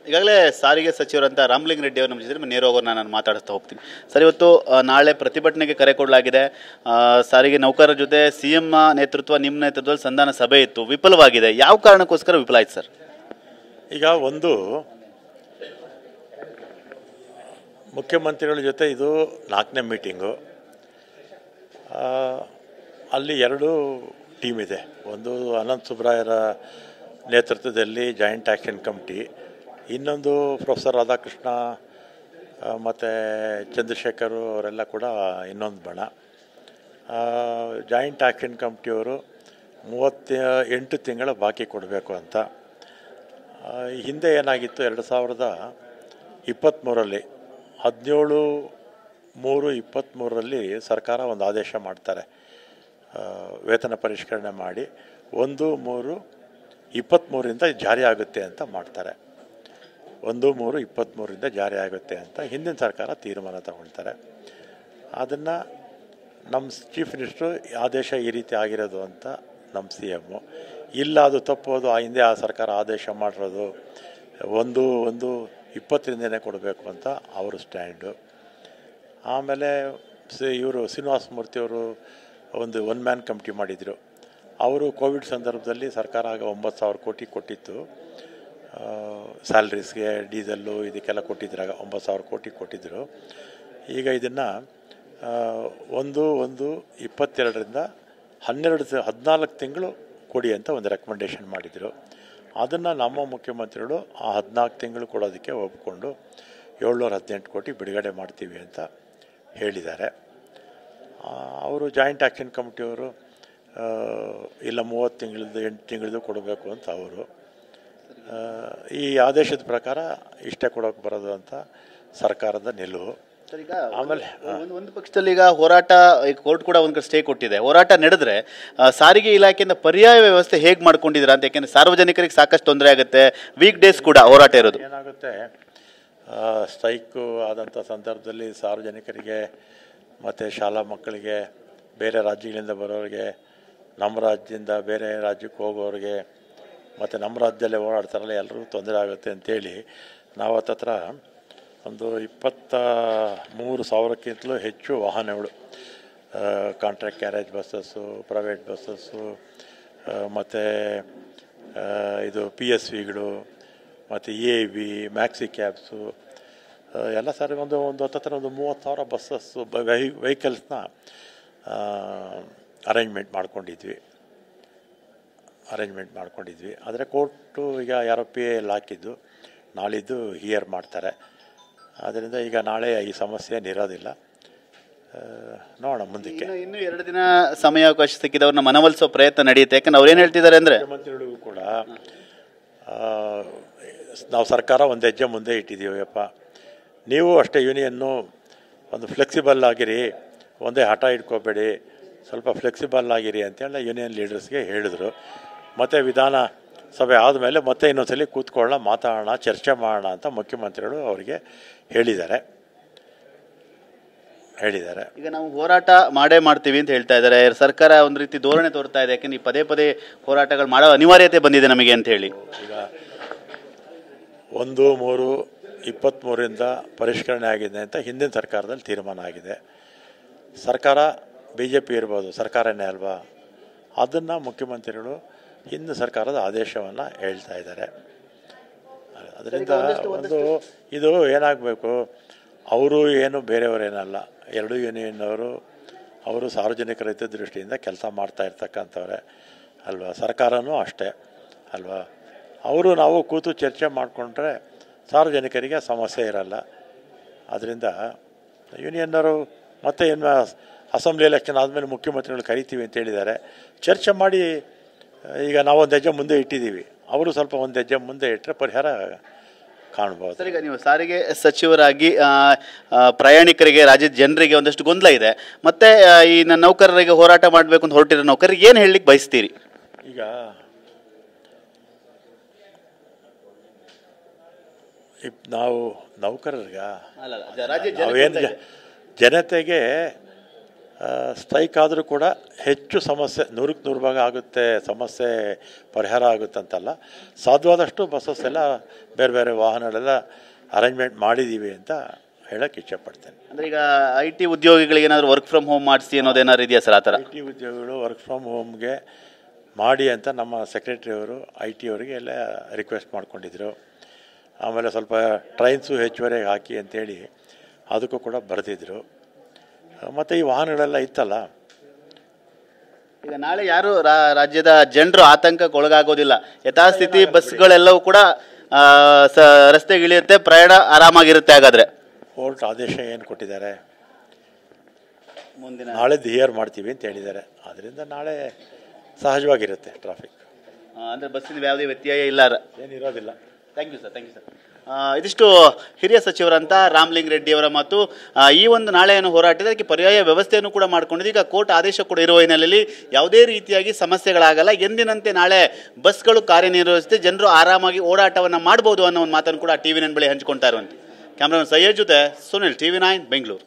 ಈಗಾಗಲೇ ಸಾರಿಗೆ ಸಚಿವರಂತ ರಾಮಲಿಂಗ ರೆಡ್ಡಿ ಅವರು ನಮ್ಮ ಜೊತೆ ನೇರ ಹೋಗೋರು ನಾನು ಮಾತಾಡ್ತಾ ಹೋಗ್ತೀನಿ. ಸರ್, ಇವತ್ತು ನಾಳೆ ಪ್ರತಿಭಟನೆಗೆ ಕರೆ ಕೊಡಲಾಗಿದೆ. ಸಾರಿಗೆ ನೌಕರರ ಜೊತೆ CM ನೇತೃತ್ವ, ನಿಮ್ಮ ನೇತೃತ್ವದಲ್ಲಿ ಸಂಧಾನ ಸಭೆ ಇತ್ತು, ವಿಫಲವಾಗಿದೆ. ಯಾವ ಕಾರಣಕ್ಕೋಸ್ಕರ ವಿಫಲ ಆಯ್ತು ಸರ್? ಈಗ ಒಂದು ಮುಖ್ಯಮಂತ್ರಿಗಳ ಜೊತೆ ಇದು 4ನೇ ಮೀಟಿಂಗು. ಅಲ್ಲಿ 2 ಟೀಮ್ ಇದೆ. ಒಂದು ಅನಂತ್ ಸುಬ್ರಾಯರ ನೇತೃತ್ವದಲ್ಲಿ ಜಾಯಿಂಟ್ ಆ್ಯಕ್ಷನ್ ಕಮಿಟಿ, ಇನ್ನೊಂದು ಪ್ರೊಫೆಸರ್ ರಾಧಾಕೃಷ್ಣ ಮತ್ತು ಚಂದ್ರಶೇಖರ್ ಅವರೆಲ್ಲ ಕೂಡ ಇನ್ನೊಂದು ಬಣ. ಜಾಯಿಂಟ್ ಆ್ಯಕ್ಷನ್ ಕಮಿಟಿಯವರು 38 ತಿಂಗಳ ಬಾಕಿ ಕೊಡಬೇಕು ಅಂತ. ಹಿಂದೆ ಏನಾಗಿತ್ತು, 2023ರಲ್ಲಿ 17/3/23ರಲ್ಲಿ ಸರ್ಕಾರ ಒಂದು ಆದೇಶ ಮಾಡ್ತಾರೆ, ವೇತನ ಪರಿಷ್ಕರಣೆ ಮಾಡಿ 1/3/23ರಿಂದ ಜಾರಿ ಆಗುತ್ತೆ ಅಂತ ಮಾಡ್ತಾರೆ. 1/3/23ರಿಂದ ಜಾರಿ ಆಗುತ್ತೆ ಅಂತ ಹಿಂದಿನ ಸರ್ಕಾರ ತೀರ್ಮಾನ ತಗೊಳ್ತಾರೆ. ಅದನ್ನು ನಮ್ಮ ಚೀಫ್ ಮಿನಿಸ್ಟ್ರು ಆದೇಶ ಈ ರೀತಿ ಆಗಿರೋದು ಅಂತ ನಮ್ಮ CM ಇಲ್ಲ, ಅದು ತಪ್ಪೋದು, ಹಿಂದೆ ಆ ಸರ್ಕಾರ ಆದೇಶ ಮಾಡಿರೋದು 1/1/20ರಿಂದನೇ ಕೊಡಬೇಕು ಅಂತ ಅವರು ಸ್ಟ್ಯಾಂಡು. ಆಮೇಲೆ ಇವರು ಶ್ರೀನಿವಾಸ ಮೂರ್ತಿಯವರು ಒಂದು 1 ಮ್ಯಾನ್ ಕಮಿಟಿ ಮಾಡಿದರು. ಅವರು ಕೋವಿಡ್ ಸಂದರ್ಭದಲ್ಲಿ ಸರ್ಕಾರ ಆಗ 9,000 ಕೋಟಿ ಕೊಟ್ಟಿತ್ತು, ಸ್ಯಾಲ್ರೀಸ್ಗೆ, ಡೀಸೆಲ್ಲು ಇದಕ್ಕೆಲ್ಲ ಕೊಟ್ಟಿದ್ರಾಗ 9,000 ಕೋಟಿ ಕೊಟ್ಟಿದ್ದರು. ಈಗ ಇದನ್ನು 1/1/22ರಿಂದ 14 ತಿಂಗಳು ಕೊಡಿ ಅಂತ ಒಂದು ರೆಕಮೆಂಡೇಷನ್ ಮಾಡಿದರು. ಅದನ್ನು ನಮ್ಮ ಮುಖ್ಯಮಂತ್ರಿಗಳು ಆ 14 ತಿಂಗಳು ಕೊಡೋದಕ್ಕೆ ಒಪ್ಪಿಕೊಂಡು 718 ಕೋಟಿ ಬಿಡುಗಡೆ ಮಾಡ್ತೀವಿ ಅಂತ ಹೇಳಿದ್ದಾರೆ. ಅವರು ಜಾಯಿಂಟ್ ಆ್ಯಕ್ಷನ್ ಕಮಿಟಿಯವರು ಇಲ್ಲ 30 ತಿಂಗಳದ್ದು 8 ತಿಂಗಳದ್ದು ಕೊಡಬೇಕು ಅಂತ ಅವರು. ಈ ಆದೇಶದ ಪ್ರಕಾರ ಇಷ್ಟೇ ಕೊಡೋಕೆ ಬರೋದು ಅಂತ ಸರ್ಕಾರದ ನಿಲುವು. ಆಮೇಲೆ ಒಂದು ಪಕ್ಷದಲ್ಲಿ ಈಗ ಹೋರಾಟ, ಕೋರ್ಟ್ ಕೂಡ ಒಂದು ಕಡೆ ಸ್ಟೇ ಕೊಟ್ಟಿದೆ. ಹೋರಾಟ ನಡೆದ್ರೆ ಸಾರಿಗೆ ಇಲಾಖೆಯಿಂದ ಪರ್ಯಾಯ ವ್ಯವಸ್ಥೆ ಹೇಗೆ ಮಾಡ್ಕೊಂಡಿದ್ದೀರಾ ಅಂತ? ಯಾಕೆಂದರೆ ಸಾರ್ವಜನಿಕರಿಗೆ ಸಾಕಷ್ಟು ತೊಂದರೆ ಆಗುತ್ತೆ, ವೀಕ್ ಡೇಸ್ ಕೂಡ ಹೋರಾಟ ಇರೋದು. ಏನಾಗುತ್ತೆ, ಸ್ಟ್ರೈಕು ಆದಂಥ ಸಂದರ್ಭದಲ್ಲಿ ಸಾರ್ವಜನಿಕರಿಗೆ ಮತ್ತು ಶಾಲಾ ಮಕ್ಕಳಿಗೆ, ಬೇರೆ ರಾಜ್ಯಗಳಿಂದ ಬರೋರಿಗೆ, ನಮ್ಮ ರಾಜ್ಯದಿಂದ ಬೇರೆ ರಾಜ್ಯಕ್ಕೆ ಹೋಗೋರಿಗೆ, ಮತ್ತು ನಮ್ಮ ರಾಜ್ಯದಲ್ಲೇ ಓಡಾಡ್ತಾರಲ್ಲ ಎಲ್ಲರಿಗೂ ತೊಂದರೆ ಆಗುತ್ತೆ ಅಂಥೇಳಿ ನಾವು ಹತ್ತತ್ರ ಒಂದು 23,000ಕ್ಕಿಂತಲೂ ಹೆಚ್ಚು ವಾಹನಗಳು, contract carriage buses, private buses, ಮತ್ತು ಇದು PSVಗಳು, ಮತ್ತು AV, ಮ್ಯಾಕ್ಸಿ ಕ್ಯಾಬ್ಸು ಎಲ್ಲ ಸಾರಿ ಒಂದು ಹತ್ತತ್ರ ಒಂದು 30,000 ಬಸ್ಸಸ್ಸು ವೆಹಿಕಲ್ಸ್ನ ಅರೇಂಜ್ಮೆಂಟ್ ಮಾಡ್ಕೊಂಡಿದ್ವಿ. ಆದರೆ ಕೋರ್ಟು ಈಗ ಯಾರೋ PIL ಹಾಕಿದ್ದು, ನಾಳಿದ್ದು ಹಿಯರ್ ಮಾಡ್ತಾರೆ. ಆದ್ದರಿಂದ ಈಗ ನಾಳೆ ಈ ಸಮಸ್ಯೆ ಇರೋದಿಲ್ಲ, ನೋಡೋಣ ಮುಂದಕ್ಕೆ. ಇನ್ನು 2 ದಿನ ಸಮಯಾವಕಾಶ ಸಿಕ್ಕಿದವ್ರನ್ನ ಮನವೊಲಿಸೋ ಪ್ರಯತ್ನ ನಡೆಯುತ್ತೆ. ಯಾಕಂದ್ರೆ ಅವ್ರು ಏನು ಹೇಳ್ತಿದ್ದಾರೆ ಅಂದರೆ, ಮುಖ್ಯಮಂತ್ರಿಗಳಿಗೂ ಕೂಡ ನಾವು ಸರ್ಕಾರ ಒಂದು ಹೆಜ್ಜೆ ಮುಂದೆ ಇಟ್ಟಿದ್ದೀವಪ್ಪ, ನೀವು ಅಷ್ಟೇ ಯೂನಿಯನ್ನು ಒಂದು ಫ್ಲೆಕ್ಸಿಬಲ್ ಆಗಿರಿ, ಒಂದೇ ಹಠ ಇಟ್ಕೋಬೇಡಿ, ಸ್ವಲ್ಪ ಫ್ಲೆಕ್ಸಿಬಲ್ ಆಗಿರಿ ಅಂತೇಳಿ ಯೂನಿಯನ್ ಲೀಡರ್ಸ್ಗೆ ಹೇಳಿದರು. ಮತ್ತು ವಿಧಾನ ಸಭೆ ಆದಮೇಲೆ ಮತ್ತೆ ಇನ್ನೊಂದ್ಸಲಿ ಕೂತ್ಕೊಳ್ಳೋಣ, ಮಾತಾಡೋಣ, ಚರ್ಚೆ ಮಾಡೋಣ ಅಂತ ಮುಖ್ಯಮಂತ್ರಿಗಳು ಅವರಿಗೆ ಹೇಳಿದ್ದಾರೆ. ಈಗ ನಾವು ಹೋರಾಟ ಮಾಡ್ತೀವಿ ಅಂತ ಹೇಳ್ತಾ ಇದ್ದಾರೆ. ಸರ್ಕಾರ ಒಂದು ರೀತಿ ಧೋರಣೆ ತೋರ್ತಾ ಇದೆ, ಯಾಕೆಂದ್ರೆ ಪದೇ ಪದೇ ಹೋರಾಟಗಳು ಮಾಡೋ ಅನಿವಾರ್ಯತೆ ಬಂದಿದೆ ನಮಗೆ ಅಂತ ಹೇಳಿ. ಈಗ 1/3/23ರಿಂದ ಪರಿಷ್ಕರಣೆ ಆಗಿದೆ ಅಂತ ಹಿಂದಿನ ಸರ್ಕಾರದಲ್ಲಿ ತೀರ್ಮಾನ ಆಗಿದೆ. ಸರ್ಕಾರ BJP ಇರ್ಬೋದು, ಸರ್ಕಾರನೇ ಅಲ್ವಾ, ಅದನ್ನು ಮುಖ್ಯಮಂತ್ರಿಗಳು ಹಿಂದಿನ ಸರ್ಕಾರದ ಆದೇಶವನ್ನು ಹೇಳ್ತಾ ಇದ್ದಾರೆ. ಅದರಿಂದ ಇದು ಏನಾಗಬೇಕು, ಅವರು ಏನು ಬೇರೆಯವರೇನಲ್ಲ, 2 ಯೂನಿಯನ್ನವರು ಅವರು ಸಾರ್ವಜನಿಕರ ಹಿತದೃಷ್ಟಿಯಿಂದ ಕೆಲಸ ಮಾಡ್ತಾ ಇರ್ತಕ್ಕಂಥವ್ರೆ ಅಲ್ವಾ, ಸರ್ಕಾರನೂ ಅಷ್ಟೇ ಅಲ್ವಾ. ಅವರು ನಾವು ಕೂತು ಚರ್ಚೆ ಮಾಡಿಕೊಂಡ್ರೆ ಸಾರ್ವಜನಿಕರಿಗೆ ಸಮಸ್ಯೆ ಇರಲ್ಲ. ಅದರಿಂದ ಯೂನಿಯನ್ನವರು ಮತ್ತೆ ಏನು ಅಸೆಂಬ್ಲಿ ಎಲೆಕ್ಷನ್ ಆದಮೇಲೆ ಮುಖ್ಯಮಂತ್ರಿಗಳು ಕರಿತೀವಿ ಅಂತ ಹೇಳಿದ್ದಾರೆ. ಚರ್ಚೆ ಮಾಡಿ ಈಗ ನಾವು ಒಂದು ಹೆಜ್ಜೆ ಮುಂದೆ ಇಟ್ಟಿದ್ದೀವಿ, ಅವರು ಸ್ವಲ್ಪ ಒಂದು ಹೆಜ್ಜೆ ಮುಂದೆ ಇಟ್ಟರೆ ಪರಿಹಾರ ಕಾಣ್ಬೋದು. ಸರ್, ಈಗ ನೀವು ಸಾರಿಗೆ ಸಚಿವರಾಗಿ ಪ್ರಯಾಣಿಕರಿಗೆ, ರಾಜ್ಯದ ಜನರಿಗೆ ಒಂದಷ್ಟು ಗೊಂದಲ ಇದೆ. ಮತ್ತೆ ಈ ನೌಕರರಿಗೆ ಹೋರಾಟ ಮಾಡಬೇಕು ಅಂತ ಹೊರಟಿರೋ ನೌಕರರಿಗೆ ಏನು ಹೇಳಲಿಕ್ಕೆ ಬಯಸ್ತೀರಿ? ಈಗ ನಾವು ನೌಕರರಿಗೆ ನಾವೇನು ಜನತೆಗೆ ಸ್ಟ್ರೈಕ್ ಆದರೂ ಕೂಡ ಹೆಚ್ಚು ಸಮಸ್ಯೆ 100% ಭಾಗ ಆಗುತ್ತೆ, ಸಮಸ್ಯೆ ಪರಿಹಾರ ಆಗುತ್ತೆ ಅಂತಲ್ಲ, ಸಾಧ್ಯವಾದಷ್ಟು ಬಸ್ಸಸ್ ಎಲ್ಲ ಬೇರೆ ಬೇರೆ ವಾಹನಗಳೆಲ್ಲ ಅರೇಂಜ್ಮೆಂಟ್ ಮಾಡಿದ್ದೀವಿ ಅಂತ ಹೇಳೋಕ್ಕೆ ಇಷ್ಟಪಡ್ತೇನೆ. ಅಂದರೆ ಈಗ ಐ ಟಿ ಉದ್ಯೋಗಿಗಳಿಗೆ ಏನಾದರೂ ವರ್ಕ್ ಫ್ರಮ್ ಹೋಮ್ ಮಾಡಿಸಿ ಅನ್ನೋದೇನಾದ್ರು ಇದೆಯಾ ಸರ್? ಆ ಥರ ಐ ಟಿ ಉದ್ಯೋಗಿಗಳು ವರ್ಕ್ ಫ್ರಮ್ ಹೋಮ್ಗೆ ಮಾಡಿ ಅಂತ ನಮ್ಮ ಸೆಕ್ರೆಟ್ರಿ ಅವರು ಐ ಟಿ ಅವರಿಗೆ ಎಲ್ಲ ರಿಕ್ವೆಸ್ಟ್ ಮಾಡ್ಕೊಂಡಿದ್ರು. ಆಮೇಲೆ ಸ್ವಲ್ಪ ಟ್ರೈನ್ಸು ಹೆಚ್ಚುವರೆಗೆ ಹಾಕಿ ಅಂತೇಳಿ ಅದಕ್ಕೂ ಕೂಡ ಬರೆದಿದ್ರು. ಮತ್ತು ಈ ವಾಹನಗಳೆಲ್ಲ ಇತ್ತಲ್ಲ, ಈಗ ನಾಳೆ ಯಾರು ರಾಜ್ಯದ ಜನರು ಆತಂಕಕ್ಕೆ ಒಳಗಾಗೋದಿಲ್ಲ, ಯಥಾಸ್ಥಿತಿ ಬಸ್ಗಳೆಲ್ಲವೂ ಕೂಡ ರಸ್ತೆಗೆ ಇಳಿಯುತ್ತೆ, ಪ್ರಯಾಣ ಆರಾಮಾಗಿರುತ್ತೆ. ಹಾಗಾದರೆ ಕೋರ್ಟ್ ಆದೇಶ ಏನು ಕೊಟ್ಟಿದ್ದಾರೆ, ಮುಂದಿನ ನಾಳೆ ಹಿಯರ್ ಮಾಡ್ತೀವಿ ಅಂತ ಹೇಳಿದ್ದಾರೆ. ಆದ್ದರಿಂದ ನಾಳೆ ಸಹಜವಾಗಿರುತ್ತೆ ಟ್ರಾಫಿಕ್. ಅಂದರೆ ಬಸ್ಸಿನ ಯಾವುದೇ ವ್ಯತ್ಯಯ ಇಲ್ಲ, ಏನಿರೋದಿಲ್ಲ. Thank you sir. ಇದಿಷ್ಟು ಹಿರಿಯ ಸಚಿವರಂತ ರಾಮಲಿಂಗ ರೆಡ್ಡಿ ಅವರ ಮಾತು. ಈ ಒಂದು ನಾಳೆಯನ್ನು ಹೋರಾಟದ ಅದಕ್ಕೆ ಪರ್ಯಾಯ ವ್ಯವಸ್ಥೆಯನ್ನು ಕೂಡ ಮಾಡಿಕೊಂಡಿದೆ. ಈಗ ಕೋರ್ಟ್ ಆದೇಶ ಕೂಡ ಇರುವ ಹಿನ್ನೆಲೆಯಲ್ಲಿ ಯಾವುದೇ ರೀತಿಯಾಗಿ ಸಮಸ್ಯೆಗಳಾಗಲ್ಲ, ಎಂದಿನಂತೆ ನಾಳೆ ಬಸ್ಗಳು ಕಾರ್ಯನಿರ್ವಹಿಸುತ್ತೆ, ಜನರು ಆರಾಮಾಗಿ ಓಡಾಟವನ್ನು ಮಾಡ್ಬೋದು ಅನ್ನೋ ಒಂದು ಮಾತನ್ನು ಕೂಡ TV9 ಬಳಿ ಹಂಚ್ಕೊಳ್ತಾ ಇರುವಂತೆ. ಕ್ಯಾಮ್ರಾಮನ್ ಸಯ್ಯದ್ ಜೊತೆ ಸುನಿಲ್, TV9 ಬೆಂಗಳೂರು.